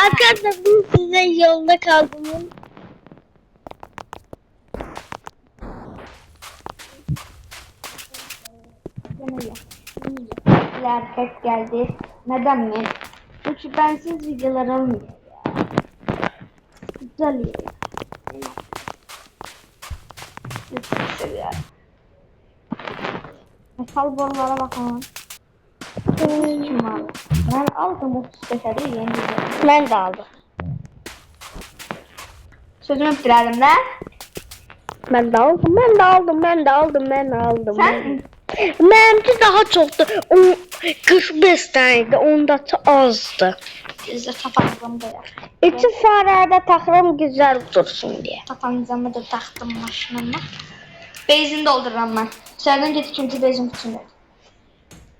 Arkadaşlar size yolda kaldım. Hareket geldi. Neden mi? Çünkü bensiz videolar olmuyor ya. Güzel ya. Çok seviyorum. Metal borulara bakalım. Kim aldı? Ben aldım 35'e de yeni video. Ben de aldım. Sözümü bitirdim de. Ben de aldım. Ben de aldım. Sen? Benimki daha çoktu. 45 taneydi. Onda azdı. Biz de tapancamı da yaptık. İki farede taxıram güzel dursun diye. Tapancamı da taktım maşınıma. Benzin doldururum ben. Dışarıdan git ikinci benzin kutusunda.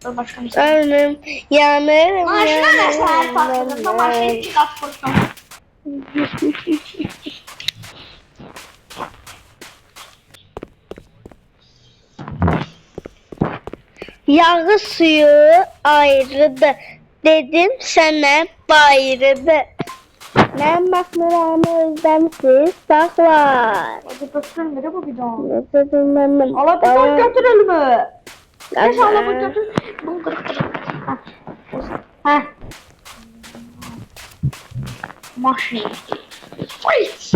Dur başka bir şey. Önüm yanarım. Maşına ne sen patladın? Tam maşına 2 kat vursun. Yağı suyu ayrıdı. Dedim sana bayrıdı. Ben bakmıram özlemsiz saklar. Hadi götürülmedi bu bidon. Ne dedim ben? Ala bidon götürül mü? Tamam. Geç ala bu götür. Bunu kırık. Heh. Maşina. Fight.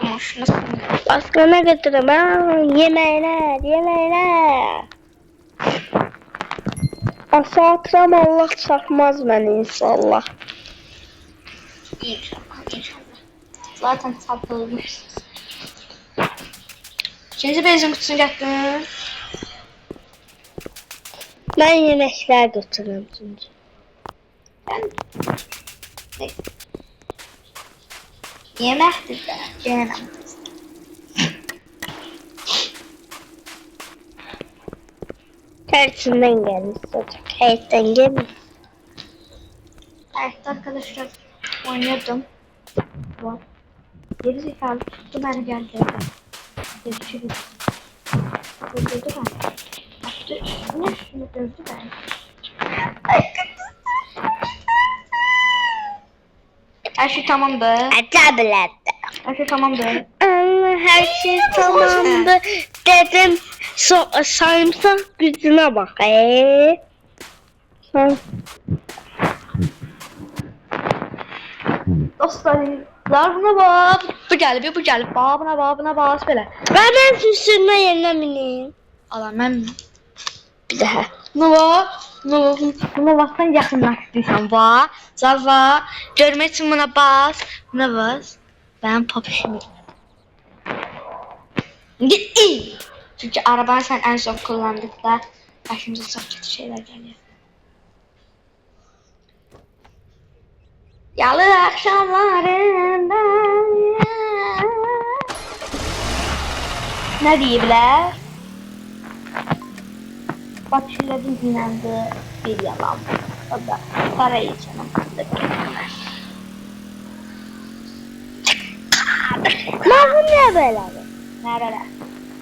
Maşina. Başka ne götürüm? Yemekler. Aşağı atıram Allah çakmaz beni inşallah. İnşallah. Zaten sapılmış. İkinci benzin kutusunu getiriyorum. Ben yemekler götürürüm çünkü. Ben... Neyse. Yemektir de. Cehennem. Tersinden gelmiş çocuk. Heyitten gelmiş. Evet arkadaşlar. Oynadım. Bak. Geri zekalı tuttu beni geldi. Görüşürüz. Öldürdü beni. Baktı üstüne dövdü beni. Her şey tamamdı. Acablet. Her şey tamamdı. Her şey tamamdı dedim. Sarımsak gücüne bak. Dostlar buna bak. Bu geldi bu geldi. Buna bak böyle. Ben süsürme yerine bineyim. Alam ben Bir daha. Buna bak sen yakınlaştıysan va. Zava. Görmek için buna bas. Buna bas. Ben popişim. Git in. Çünkü arabanı sen en son kullandıkta başımıza çok kötü şeyler geliyor. Yalı akşamlarında ne diyebilir? Bakışların dinlendiği bir yalan. O da para için Nasıl ne böyle? nerede?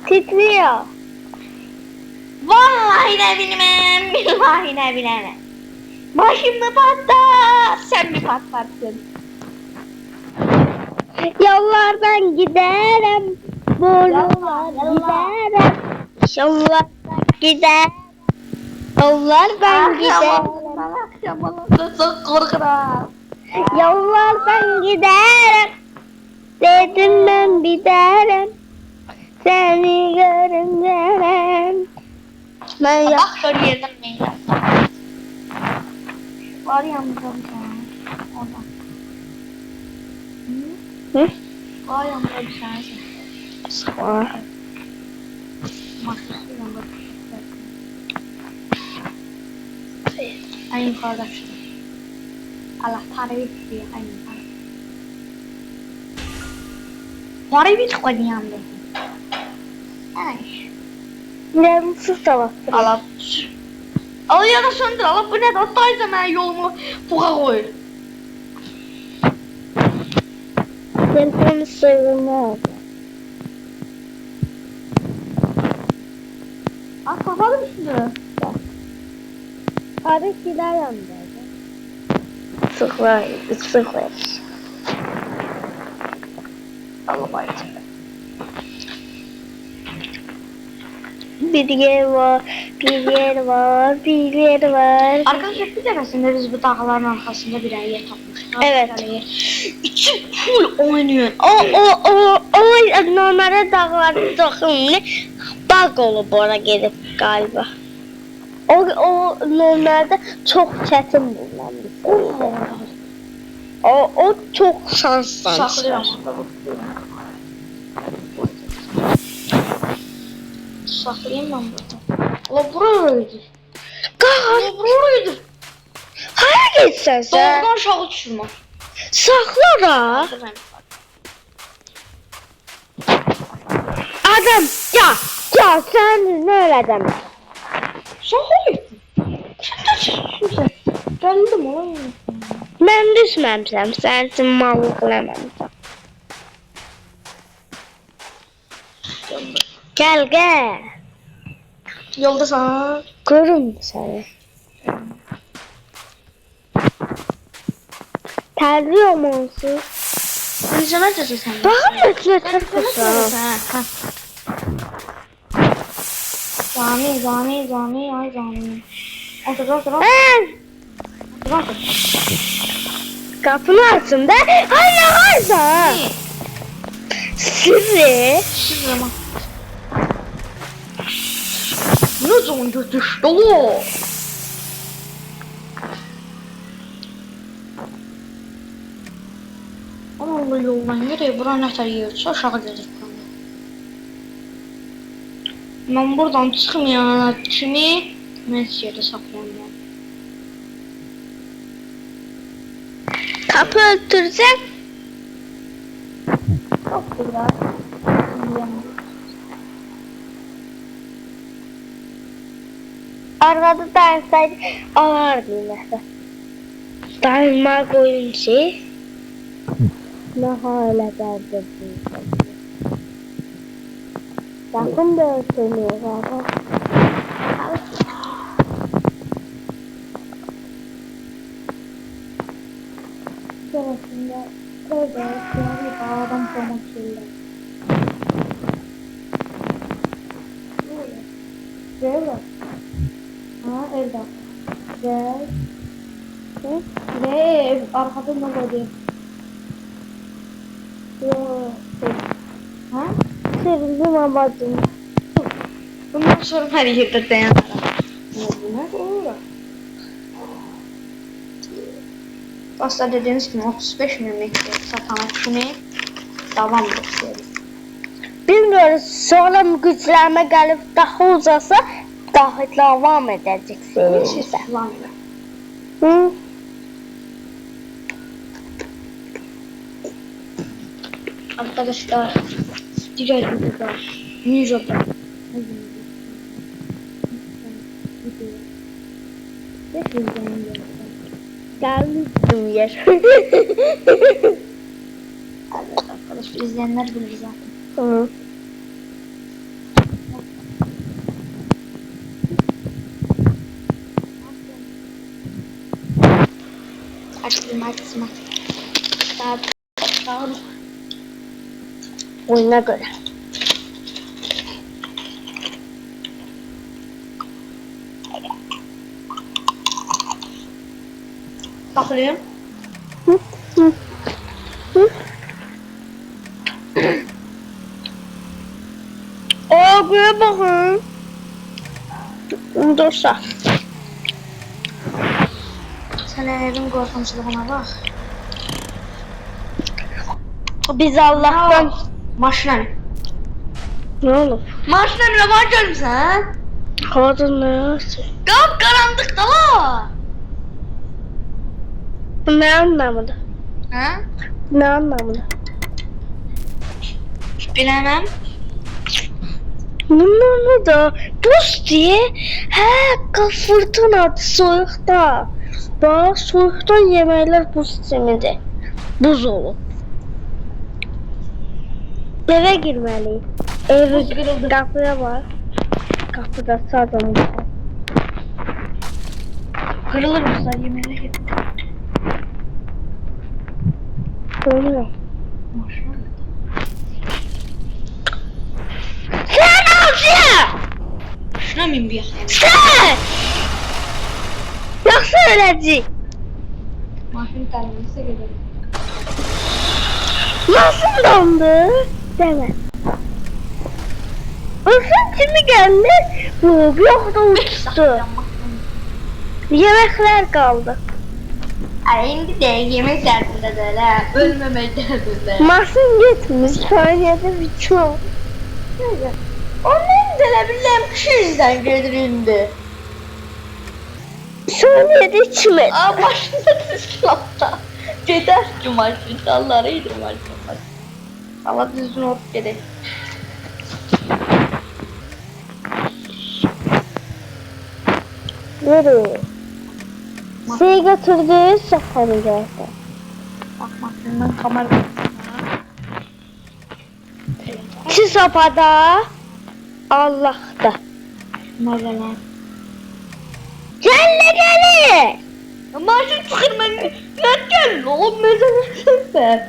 Titriyor. Vallahi ne bilmem, billahi ne bilemem. Başımda patlar, sen mi patlattın? Yollardan giderim. Bu yollardan giderim. Yollardan giderim. Yollardan giderim. Akşam olursa çok korkuram. Yollardan giderim. Dedim ben giderim. Seni görünce ben ya. Bak şöyle yerden mi? Var yanımda bir tane. Orada. Hı? Var yanımda bir tane. Var. Maskesi yanımda. En yukarıda şurada. Allah parayı istiyor en yukarıda. Parayı bir koydu yanımda. Ay. Yarımsız da bastır. Allah. Al ya da söndür. Allah bu ne? Hatta ben yolumu fuka koy. Telefonu soyulma. Aa kapalı mı şimdi? Para silah yanındaydı. Sıfır. Allah bayır. Bir yer var. Arkadaşlar bir defasında biz bu dağların arkasında bir yer tapmışız. Evet. İçi full oynuyor. O normalde dağlarda toxumlu bug olub ora gedib galiba. O normalde çox çətin bulunan bir şey. O çox şansdan Saklıyorum. çıxar. Saklayayım ben burada. Allah buraydı. Qaç, Allah buraydı. hara getsən sən? Doğrudan aşağı düşürme. Saxla da. Adam, ya sən nə elədin? Saklayayım. Sen de çıkıyorsun. Geldim oğlum. Mən düşməmişəm, sənsin mallıq eləməmişəm. Gəl. Yolda sana. Görüm səni. Tərliyorum onsuz. İzleme sesi sen. Baxın nə İzleme tərpəsən. sesi ha. Zami. Otur. Qapını açın da. Ay nə varsa? Sirri. Şurama. Ne zaman götür? Dolu. Allah yoldan nereye? Buranın nətər yiyirsə aşağı gedir. Ben buradan çıkmayana kimi mən yerde saklanıyorum. Kapı ötürsən. Çok güzel. Arada dayansaydı alardı nəsə. Dayanma qoyun şey. Nə halə dərdə bu. Bakın da ötürmüyor zaten. Sonrasında köyde bir adam olmak şeyler. Böyle. Ha evde. Ve ev arkada ne oluyor? Ha? Sevdim amacım. Bundan sonra her yerde dayanırım. Ne olur? Aslında dediğiniz gibi 35 mm satana kimi davam ediyoruz. Bilmiyoruz sonra güçlenme gelip daha uzasa daha devam edeceksin. Siz kullanmıyor. Hı? Arkadaşlar diğer videoda Ninja'da Gelmiştim yer. arkadaşlar izleyenler bilir zaten. Hı. Açma. Daha Oyuna göre. bakıyorum. Hı. O buraya bakın. Dursa. Sen evin korkunçluğuna bak. Biz Allah'tan Maşına. ne olur? Maşına ne var canım sen? Kadın ne yapsın? Kap karanlıkta la. Bu ne anlamında? Ha? Ne anlamında? Bilemem. Bunlar da buz diye fırtına soyuqda. Bax soyuqdan yeməklər buz kimidir. Buz olur. Eve girməliyik. Evi qapıya var. Qapıda sadım var. Kırılır mısın? Yemeğe gitti. Görüyorum. Maşına. Sen avcı! Şuna min bir yaxın. Sen! Yaxşı öləcək. Maşın gəlməsə gedəlim. Nasıl dondu? Deme. Isın kimi geldi? Yok da uçtu. Yemekler kaldı. Ay indi de yemək dərdindədir hə. Ölməmək dərdində. Masın gitmiş. Saniyede bitiyor. Ondan da nə biləm 200-dən gedir indi. Saniyede içmedi. Aa maşında düzgün hatta. Gedər ki maşın. Dalları iyidir maşın. Allah düzgün olup gedək. Nereye? Şey götürdü safanı geldi. Bak maşından kamera. Şu sopada Allah'ta. Məzələr. Gelle geli. Maşın çıxır mən. Nə gəl oğlum məzələr səfər.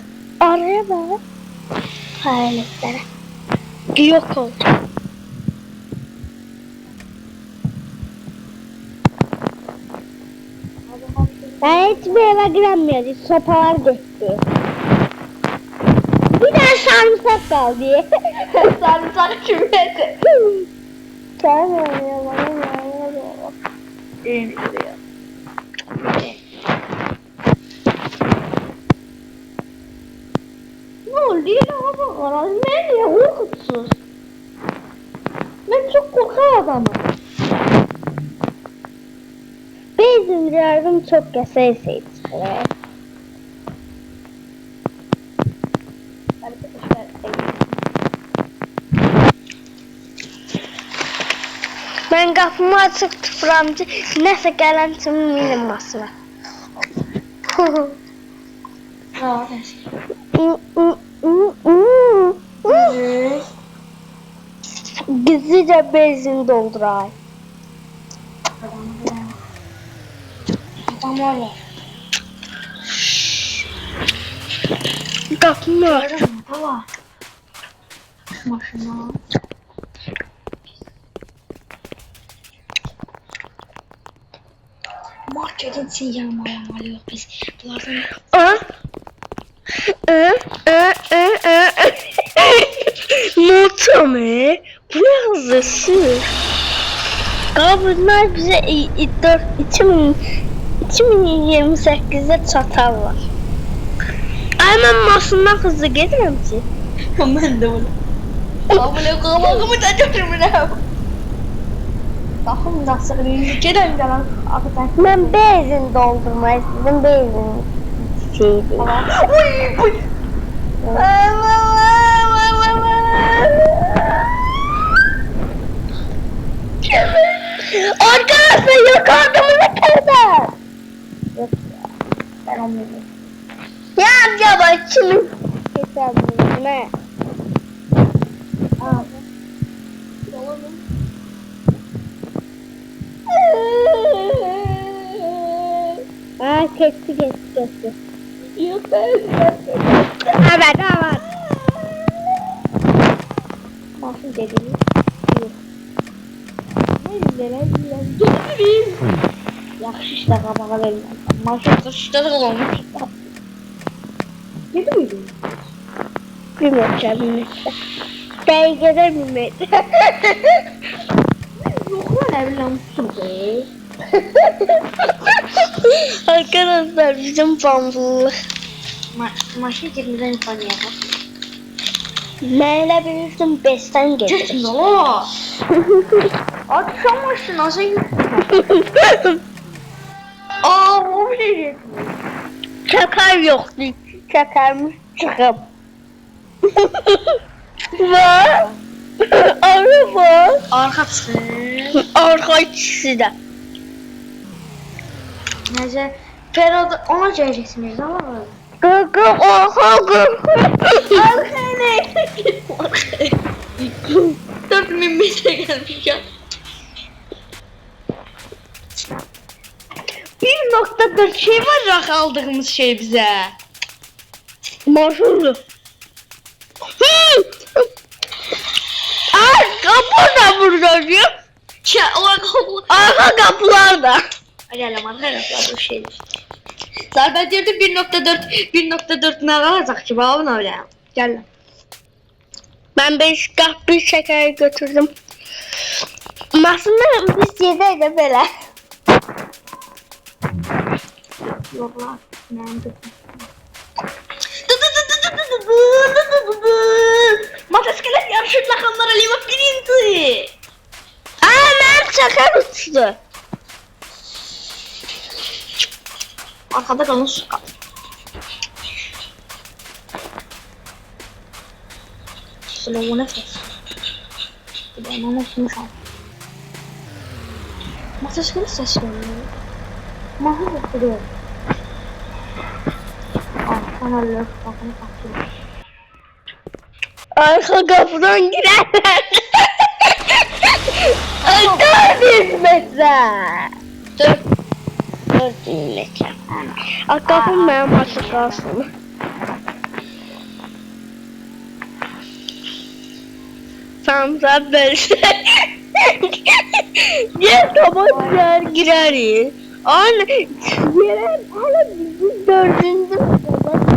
Araya bak. Hayaletlere. Yok oldu. Ben hiçbir eve giremiyorum. Sopalar gitti. Bir tane sarımsak kaldı. Sarımsak kimlədir? Sen oraya bana Değildir ya. Ne oldu ya baba? Ne diye korkutsuz? Ben çok korkan adamım. Bizim yardım çok keseyseydi. Ben kapımı açık tuturam ki nəsə gələn kimi minim masına. Gizlice benzin dolduray. Adam var. Kapımı aç. Baba. Maşına. Marketin için yağmalıyor biz. Bunlardan Moto mu? Bu ne hızlısı? Bunlar bize 2028'de çatarlar. Ay ben maşından hızlı gelirim ki. ben de bunu. Abone kafamı da götürmüyorum. Bakın nasıl gelen gelen akıtan. Ben benzin doldurmayı sizin benzin şeydi. Uy uy. Arkadaşlar yok adamını kadar. Yok ya. Ben anlıyorum. Ya amca bak kimin hesabını ne? Aa. Aa kesti. Yok ben. Evet. Mahsun dediğini. Yok. Neler götüreyim. Yaxşı işte qabağa verirəm. Mahsun işte de olmuş. Yedi miydi? Bilmiyorum. Belgede mi? Yok lan evlen sus be. Arkadaşlar bizim bambuluk. Maşın 20'den yukarı yapar. Neyle bilirsin 5'ten gelir. Geçin ola. Akşam maşın nasıl Aa o bir şey yetmiyor. Çakar yoktu. Çakarmış çıkıp. Var. Araba. Arka çıxır. Arka ikisi de. Necə? Ferada ona gələcəksiniz ama. Gırgır arka gırgır. Arka ne? 4000 metre gelmişim. 1.4 şey var rak aldığımız şey bize. Maşallah. Kapı da burada diyor. Arka kapılar da. Gel ama arkadaşlar bu şeydir. Zaten diyordu 1.4 ne alacak ki babam öyle. Gel. Ben 5 kapı şeker götürdüm. Aslında biz yedeydi böyle. Yok lan. Motosiklet yarışı rakamlara lima birinci. Ben şeker uçtu. Arkada kalın su kal. Slow nefes. Bir de ona nefes al. Motosiklet ses geliyor. Mahir yapıyor. Bana lök bakını bakıyor. Arka kapıdan girerler. 400 metre. 400 metre. Arka kapım benim açık kalsın. Tamam sen böyle. Gel tamam gireriz. Anne girer. Hala bizim 4. sırada.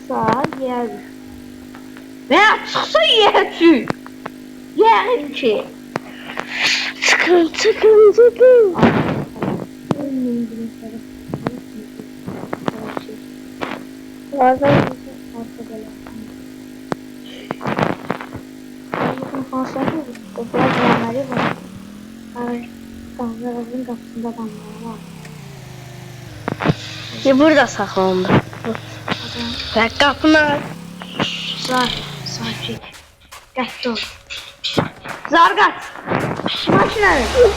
Sağ yer. Veya çıksa yersin. Yerin ki. Çıkın. Bazen burada saklandı. Ve kapını Sakin. Gel dur. Zargat. Maşinayı. Sür.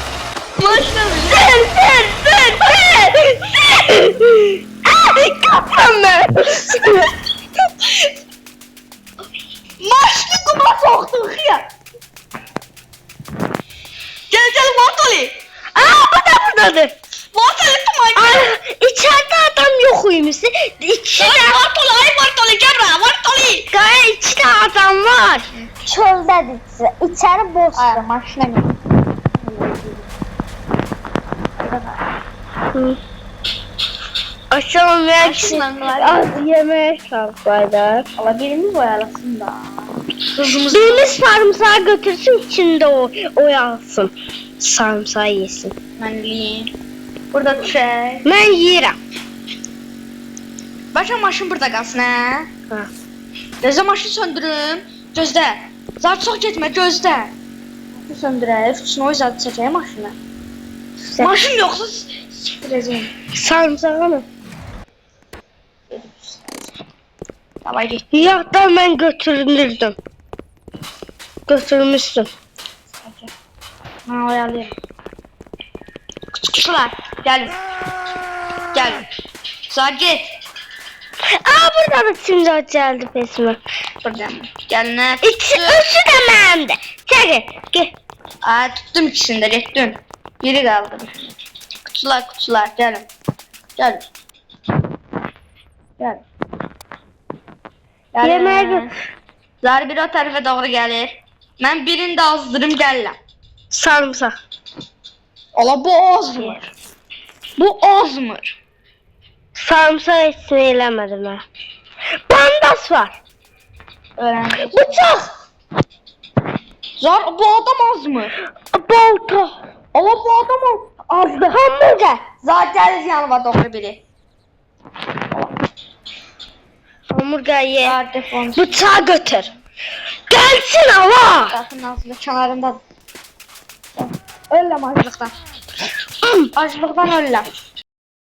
Ay kapımı. Maşını kuma soktuk ya. Gel Mortoli. Bu da buradadır. Mortoli kuma. İçeride adam yokuymuş. İçeride Mortoli gel be Mortoli. gayet içinde adam var. Çöldedir. İçeri boş. Ay maşına gel. Aşağı Aşkından var. az yemeğe kalkaylar. Allah birimiz oyalasın da. Birimiz sarımsağı götürsün içinde o yalsın. Sarımsağı yesin. Ben liyim. Burada şey. Ben yerim. Başa maşın burada qalsın hə? Ha. Rəza maşını söndürüm. Gözlə. Zar çox getmə, gözlə. Maşını söndürək, üçün o zadı çəkək maşını. Maşın yoxsa siktirəcəm. Sarımsağı mı? Davay get. Yoktan ben götürürdüm. Götürmüşsün. Mən oyalayayım. Küçüklər, gəlin. Gəlin. Zar get. Burada da şimdi geldi pesime. Buradan. Gəlin. Ösü de bende. Çekil. Gel. Tutdum ikisini də, getdim. Biri qaldı. Kutular, gəlin. Gəlin. Gəlin. Yemeğe götür. Zar bir o tərəfə doğru gəlir. Mən birini də azdırım gəlirəm. Sarımsak. Ola bu azmır. Bu azmır. Sarımsak etsin eylemedim ben. Bandas var. Öğrendim. Bıçak. Zar bu adam azmır. Balta. Ola bu adam azdı. Hamburger. Zaten yanıma doğru biri. Hamburger ye. Zar defon. Bıçağı götür. Gelsin hava. Bakın ağzının kenarında. Ölləm acılıqdan. Acılıqdan ölləm.